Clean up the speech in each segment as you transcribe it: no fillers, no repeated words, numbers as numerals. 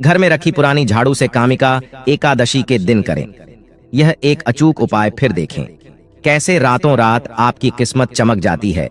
घर में रखी पुरानी झाड़ू से कामिका एकादशी के दिन करें। यह एक अचूक उपाय फिर देखें, कैसे रातों रात आपकी किस्मत चमक जाती है।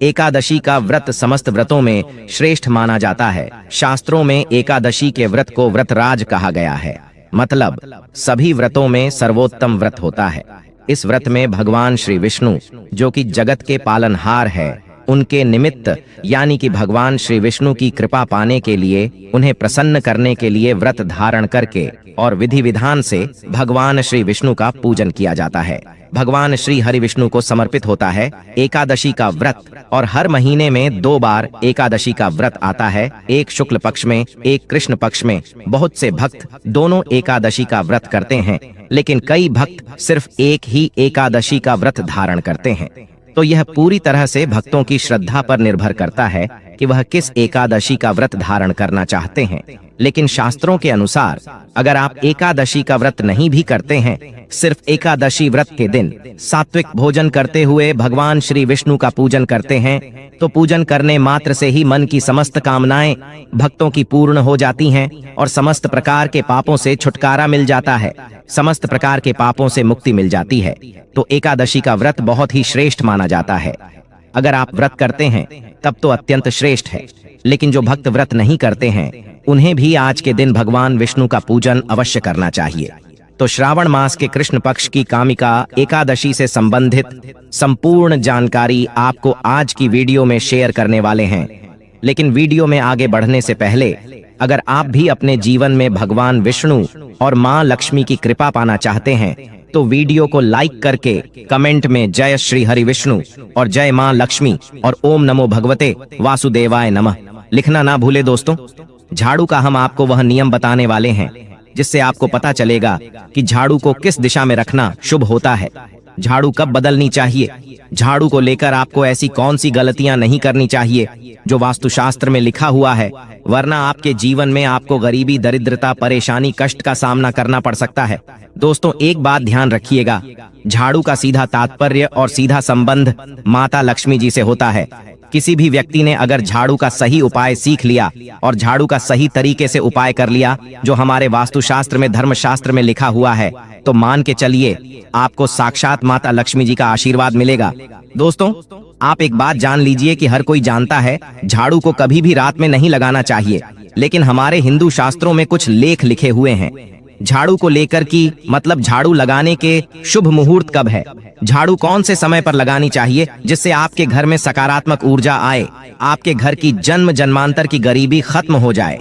एकादशी का व्रत समस्त व्रतों में श्रेष्ठ माना जाता है। शास्त्रों में एकादशी के व्रत को व्रतराज कहा गया है, मतलब सभी व्रतों में सर्वोत्तम व्रत होता है। इस व्रत में भगवान श्री विष्णु, जो कि जगत के पालनहार है, उनके निमित्त यानी कि भगवान श्री विष्णु की कृपा पाने के लिए, उन्हें प्रसन्न करने के लिए व्रत धारण करके और विधि विधान से भगवान श्री विष्णु का पूजन किया जाता है। भगवान श्री हरि विष्णु को समर्पित होता है एकादशी का व्रत। और हर महीने में 2 बार एकादशी का व्रत आता है, एक शुक्ल पक्ष में, एक कृष्ण पक्ष में। बहुत से भक्त दोनों एकादशी का व्रत करते हैं, लेकिन कई भक्त सिर्फ एक ही एकादशी का व्रत धारण करते हैं। तो यह पूरी तरह से भक्तों की श्रद्धा पर निर्भर करता है कि वह किस एकादशी का व्रत धारण करना चाहते हैं। लेकिन शास्त्रों के अनुसार अगर आप एकादशी का व्रत नहीं भी करते हैं, सिर्फ एकादशी व्रत के दिन सात्विक भोजन करते हुए भगवान श्री विष्णु का पूजन करते हैं, तो पूजन करने मात्र से ही मन की समस्त कामनाएं भक्तों की पूर्ण हो जाती हैं और समस्त प्रकार के पापों से छुटकारा मिल जाता है, समस्त प्रकार के पापों से मुक्ति मिल जाती है। तो एकादशी का व्रत बहुत ही श्रेष्ठ माना जाता है। अगर आप व्रत करते हैं तब तो अत्यंत श्रेष्ठ है, लेकिन जो भक्त व्रत नहीं करते हैं, उन्हें भी आज के दिन भगवान विष्णु का पूजन अवश्य करना चाहिए। तो श्रावण मास के कृष्ण पक्ष की कामिका एकादशी से संबंधित संपूर्ण जानकारी आपको आज की वीडियो में शेयर करने वाले हैं। लेकिन वीडियो में आगे बढ़ने से पहले अगर आप भी अपने जीवन में भगवान विष्णु और मां लक्ष्मी की कृपा पाना चाहते हैं, तो वीडियो को लाइक करके कमेंट में जय श्री हरि विष्णु और जय मां लक्ष्मी और ओम नमो भगवते वासुदेवाय नमः लिखना ना भूले। दोस्तों, झाड़ू का हम आपको वह नियम बताने वाले हैं जिससे आपको पता चलेगा कि झाड़ू को किस दिशा में रखना शुभ होता है, झाड़ू कब बदलनी चाहिए, झाड़ू को लेकर आपको ऐसी कौन सी गलतियां नहीं करनी चाहिए जो वास्तुशास्त्र में लिखा हुआ है, वरना आपके जीवन में आपको गरीबी, दरिद्रता, परेशानी, कष्ट का सामना करना पड़ सकता है। दोस्तों, एक बात ध्यान रखिएगा, झाड़ू का सीधा तात्पर्य और सीधा संबंध माता लक्ष्मी जी से होता है। किसी भी व्यक्ति ने अगर झाड़ू का सही उपाय सीख लिया और झाड़ू का सही तरीके से उपाय कर लिया जो हमारे वास्तुशास्त्र में, धर्मशास्त्र में लिखा हुआ है, तो मान के चलिए आपको साक्षात माता लक्ष्मी जी का आशीर्वाद मिलेगा। दोस्तों, आप एक बात जान लीजिए कि हर कोई जानता है झाड़ू को कभी भी रात में नहीं लगाना चाहिए, लेकिन हमारे हिंदू शास्त्रों में कुछ लेख लिखे हुए हैं झाड़ू को लेकर कि मतलब झाड़ू लगाने के शुभ मुहूर्त कब है, झाड़ू कौन से समय पर लगानी चाहिए जिससे आपके घर में सकारात्मक ऊर्जा आए, आपके घर की जन्म जन्मांतर की गरीबी खत्म हो जाए।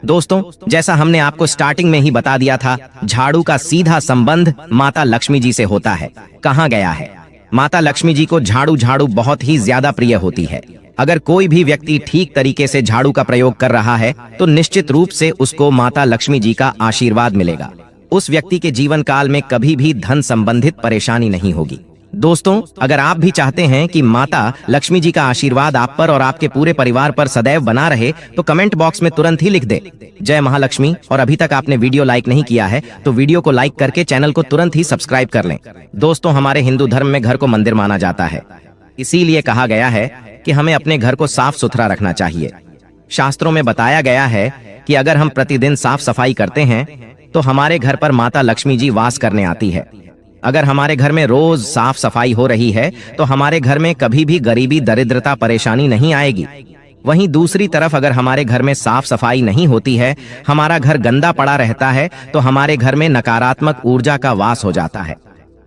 दोस्तों, जैसा हमने आपको स्टार्टिंग में ही बता दिया था, झाड़ू का सीधा संबंध माता लक्ष्मी जी से होता है। कहाँ गया है, माता लक्ष्मी जी को झाड़ू बहुत ही ज्यादा प्रिय होती है। अगर कोई भी व्यक्ति ठीक तरीके से झाड़ू का प्रयोग कर रहा है तो निश्चित रूप से उसको माता लक्ष्मी जी का आशीर्वाद मिलेगा। उस व्यक्ति के जीवन काल में कभी भी धन संबंधित परेशानी नहीं होगी। दोस्तों, अगर आप भी चाहते हैं कि माता लक्ष्मी जी का आशीर्वाद आप पर और आपके पूरे परिवार पर सदैव बना रहे, तो कमेंट बॉक्स में तुरंत ही लिख दे जय महालक्ष्मी। और अभी तक आपने वीडियो लाइक नहीं किया है तो वीडियो को लाइक करके चैनल को तुरंत ही सब्सक्राइब कर लें। दोस्तों, हमारे हिंदू धर्म में घर को मंदिर माना जाता है, इसीलिए कहा गया है कि हमें अपने घर को साफ सुथरा रखना चाहिए। शास्त्रों में बताया गया है कि अगर हम प्रतिदिन साफ सफाई करते हैं तो हमारे घर पर माता लक्ष्मी जी वास करने आती है। अगर हमारे घर में रोज साफ सफाई हो रही है तो हमारे घर में कभी भी गरीबी, दरिद्रता, परेशानी नहीं आएगी। वहीं दूसरी तरफ अगर हमारे घर में साफ सफाई नहीं होती है, हमारा घर गंदा पड़ा रहता है, तो हमारे घर में नकारात्मक ऊर्जा का वास हो जाता है।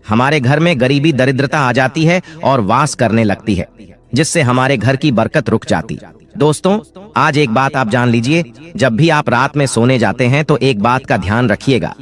हमारे घर में गरीबी, दरिद्रता आ जाती है और वास करने लगती है, जिससे हमारे घर की बरकत रुक जाती। दोस्तों, आज एक बात आप जान लीजिए, जब भी आप रात में सोने जाते हैं तो एक बात का ध्यान रखिएगा,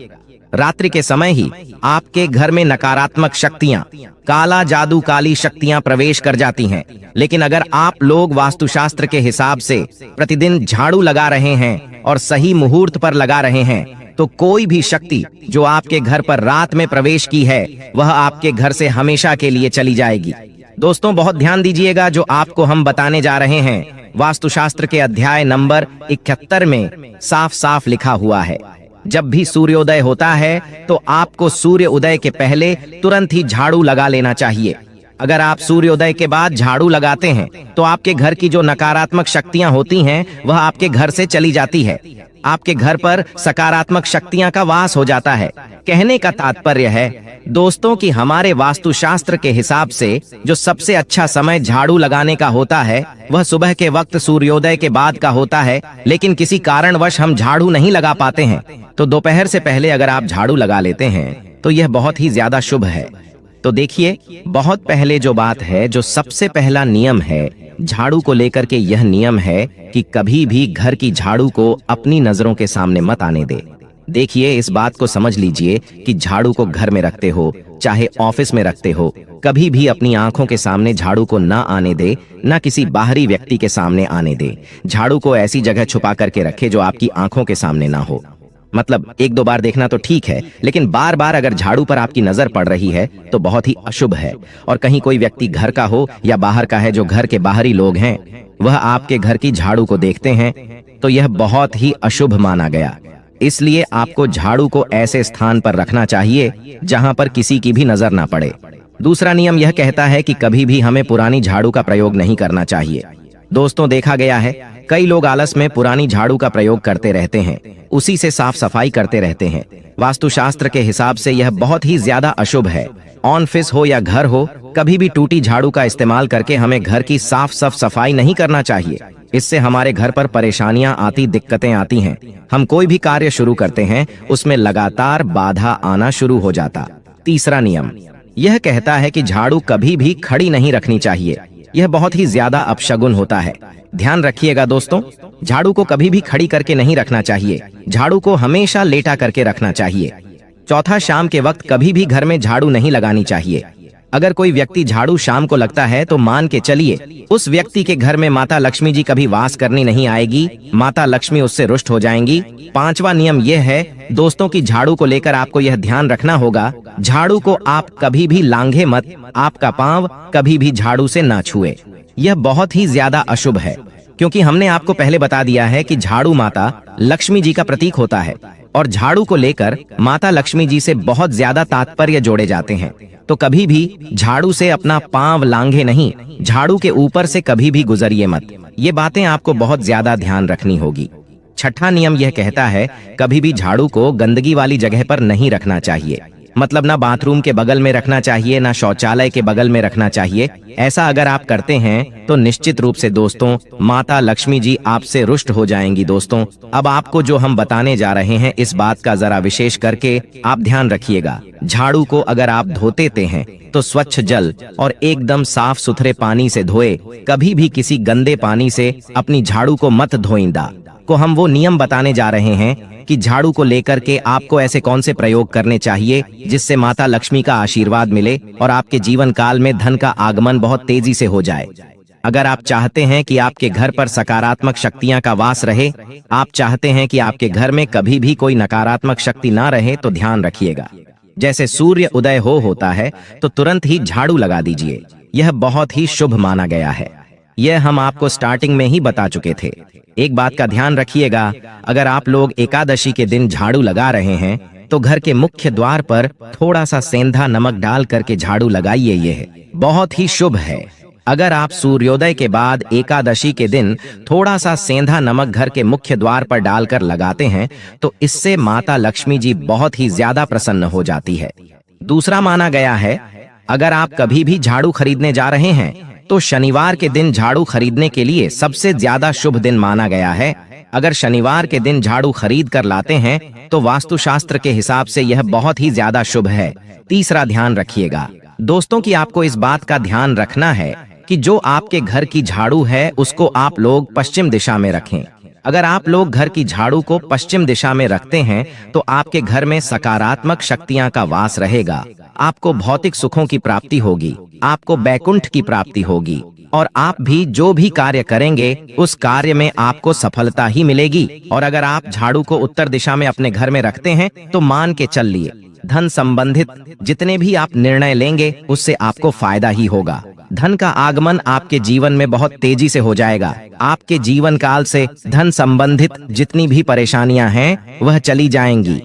रात्रि के समय ही आपके घर में नकारात्मक शक्तियां, काला जादू, काली शक्तियां प्रवेश कर जाती हैं। लेकिन अगर आप लोग वास्तुशास्त्र के हिसाब से प्रतिदिन झाड़ू लगा रहे हैं और सही मुहूर्त पर लगा रहे हैं, तो कोई भी शक्ति जो आपके घर पर रात में प्रवेश की है वह आपके घर से हमेशा के लिए चली जाएगी। दोस्तों, बहुत ध्यान दीजिएगा, जो आपको हम बताने जा रहे हैं वास्तुशास्त्र के अध्याय नंबर 71 में साफ साफ लिखा हुआ है, जब भी सूर्योदय होता है तो आपको सूर्य उदय के पहले तुरंत ही झाड़ू लगा लेना चाहिए। अगर आप सूर्योदय के बाद झाड़ू लगाते हैं तो आपके घर की जो नकारात्मक शक्तियां होती हैं वह आपके घर से चली जाती है। आपके घर पर सकारात्मक शक्तियां का वास हो जाता है। कहने का तात्पर्य है दोस्तों कि हमारे वास्तुशास्त्र के हिसाब से जो सबसे अच्छा समय झाड़ू लगाने का होता है वह सुबह के वक्त सूर्योदय के बाद का होता है, लेकिन किसी कारणवश हम झाड़ू नहीं लगा पाते हैं। तो दोपहर से पहले अगर आप झाड़ू लगा लेते हैं तो यह बहुत ही ज्यादा शुभ है। तो देखिए, बहुत पहले जो बात है, जो सबसे पहला नियम है झाड़ू को लेकर के, यह नियम है कि कभी भी घर की झाड़ू को अपनी नजरों के सामने मत आने दे। देखिए, इस बात को समझ लीजिए कि झाड़ू को घर में रखते हो चाहे ऑफिस में रखते हो, कभी भी अपनी आंखों के सामने झाड़ू को ना आने दे, ना किसी बाहरी व्यक्ति के सामने आने दे। झाड़ू को ऐसी जगह छुपा करके रखे जो आपकी आंखों के सामने ना हो। मतलब एक दो बार देखना तो ठीक है, लेकिन बार बार अगर झाड़ू पर आपकी नजर पड़ रही है तो बहुत ही अशुभ है। और कहीं कोई व्यक्ति घर का हो या बाहर का है, जो घर के बाहरी लोग हैं, वह आपके घर की झाड़ू को देखते हैं तो यह बहुत ही अशुभ माना गया। इसलिए आपको झाड़ू को ऐसे स्थान पर रखना चाहिए जहां पर किसी की भी नजर ना पड़े। दूसरा नियम यह कहता है कि कभी भी हमें पुरानी झाड़ू का प्रयोग नहीं करना चाहिए। दोस्तों, देखा गया है कई लोग आलस में पुरानी झाड़ू का प्रयोग करते रहते हैं, उसी से साफ सफाई करते रहते हैं। वास्तुशास्त्र के हिसाब से यह बहुत ही ज्यादा अशुभ है। ऑफिस हो या घर हो, कभी भी टूटी झाड़ू का इस्तेमाल करके हमें घर की साफ सफाई नहीं करना चाहिए। इससे हमारे घर पर परेशानियां आती, दिक्कतें आती हैं। हम कोई भी कार्य शुरू करते हैं उसमें लगातार बाधा आना शुरू हो जाता। तीसरा नियम यह कहता है कि झाड़ू कभी भी खड़ी नहीं रखनी चाहिए। यह बहुत ही ज्यादा अपशगुन होता है। ध्यान रखिएगा दोस्तों, झाड़ू को कभी भी खड़ी करके नहीं रखना चाहिए। झाड़ू को हमेशा लेटा करके रखना चाहिए। चौथा, शाम के वक्त कभी भी घर में झाड़ू नहीं लगानी चाहिए। अगर कोई व्यक्ति झाड़ू शाम को लगता है तो मान के चलिए उस व्यक्ति के घर में माता लक्ष्मी जी कभी वास करनी नहीं आएगी, माता लक्ष्मी उससे रुष्ट हो जाएंगी। पांचवा नियम यह है दोस्तों की झाड़ू को लेकर आपको यह ध्यान रखना होगा, झाड़ू को आप कभी भी लांघे मत, आपका पांव कभी भी झाड़ू से ना छुए। यह बहुत ही ज्यादा अशुभ है, क्योंकि हमने आपको पहले बता दिया है कि झाड़ू माता लक्ष्मी जी का प्रतीक होता है और झाड़ू को लेकर माता लक्ष्मी जी से बहुत ज्यादा तात्पर्य जोड़े जाते हैं। तो कभी भी झाड़ू से अपना पांव लांघे नहीं, झाड़ू के ऊपर से कभी भी गुजरिए मत। ये बातें आपको बहुत ज्यादा ध्यान रखनी होगी। छठा नियम यह कहता है कभी भी झाड़ू को गंदगी वाली जगह पर नहीं रखना चाहिए। मतलब ना बाथरूम के बगल में रखना चाहिए, ना शौचालय के बगल में रखना चाहिए। ऐसा अगर आप करते हैं तो निश्चित रूप से दोस्तों माता लक्ष्मी जी आपसे रुष्ट हो जाएंगी। दोस्तों, अब आपको जो हम बताने जा रहे हैं इस बात का जरा विशेष करके आप ध्यान रखिएगा। झाड़ू को अगर आप धोते हैं तो स्वच्छ जल और एकदम साफ सुथरे पानी से धोए, कभी भी किसी गंदे पानी से अपनी झाड़ू को मत धोइंदा। को हम वो नियम बताने जा रहे हैं कि झाड़ू को लेकर के आपको ऐसे कौन से प्रयोग करने चाहिए जिससे माता लक्ष्मी का आशीर्वाद मिले और आपके जीवन काल में धन का आगमन बहुत तेजी से हो जाए। अगर आप चाहते हैं कि आपके घर पर सकारात्मक शक्तियां का वास रहे, आप चाहते हैं कि आपके घर में कभी भी कोई नकारात्मक शक्ति ना रहे, तो ध्यान रखिएगा। जैसे सूर्य उदय होता है तो तुरंत ही झाड़ू लगा दीजिए। यह बहुत ही शुभ माना गया है। यह हम आपको स्टार्टिंग में ही बता चुके थे। एक बात का ध्यान रखिएगा, अगर आप लोग एकादशी के दिन झाड़ू लगा रहे हैं तो घर के मुख्य द्वार पर थोड़ा सा सेंधा नमक डाल करके झाड़ू लगाइए। यह बहुत ही शुभ है। अगर आप सूर्योदय के बाद एकादशी के दिन थोड़ा सा सेंधा नमक घर के मुख्य द्वार पर डालकर लगाते हैं तो इससे माता लक्ष्मी जी बहुत ही ज्यादा प्रसन्न हो जाती है। दूसरा माना गया है, अगर आप कभी भी झाड़ू खरीदने जा रहे हैं तो शनिवार के दिन झाड़ू खरीदने के लिए सबसे ज्यादा शुभ दिन माना गया है। अगर शनिवार के दिन झाड़ू खरीद कर लाते हैं तो वास्तुशास्त्र के हिसाब से यह बहुत ही ज्यादा शुभ है। तीसरा ध्यान रखिएगा दोस्तों कि आपको इस बात का ध्यान रखना है कि जो आपके घर की झाड़ू है उसको आप लोग पश्चिम दिशा में रखें। अगर आप लोग घर की झाड़ू को पश्चिम दिशा में रखते हैं तो आपके घर में सकारात्मक शक्तियां का वास रहेगा। आपको भौतिक सुखों की प्राप्ति होगी, आपको बैकुंठ की प्राप्ति होगी और आप भी जो भी कार्य करेंगे उस कार्य में आपको सफलता ही मिलेगी। और अगर आप झाड़ू को उत्तर दिशा में अपने घर में रखते हैं तो मान के चल लिए धन संबंधित जितने भी आप निर्णय लेंगे उससे आपको फायदा ही होगा। धन का आगमन आपके जीवन में बहुत तेजी से हो जाएगा। आपके जीवन काल से धन संबंधित जितनी भी परेशानियां हैं वह चली जाएंगी।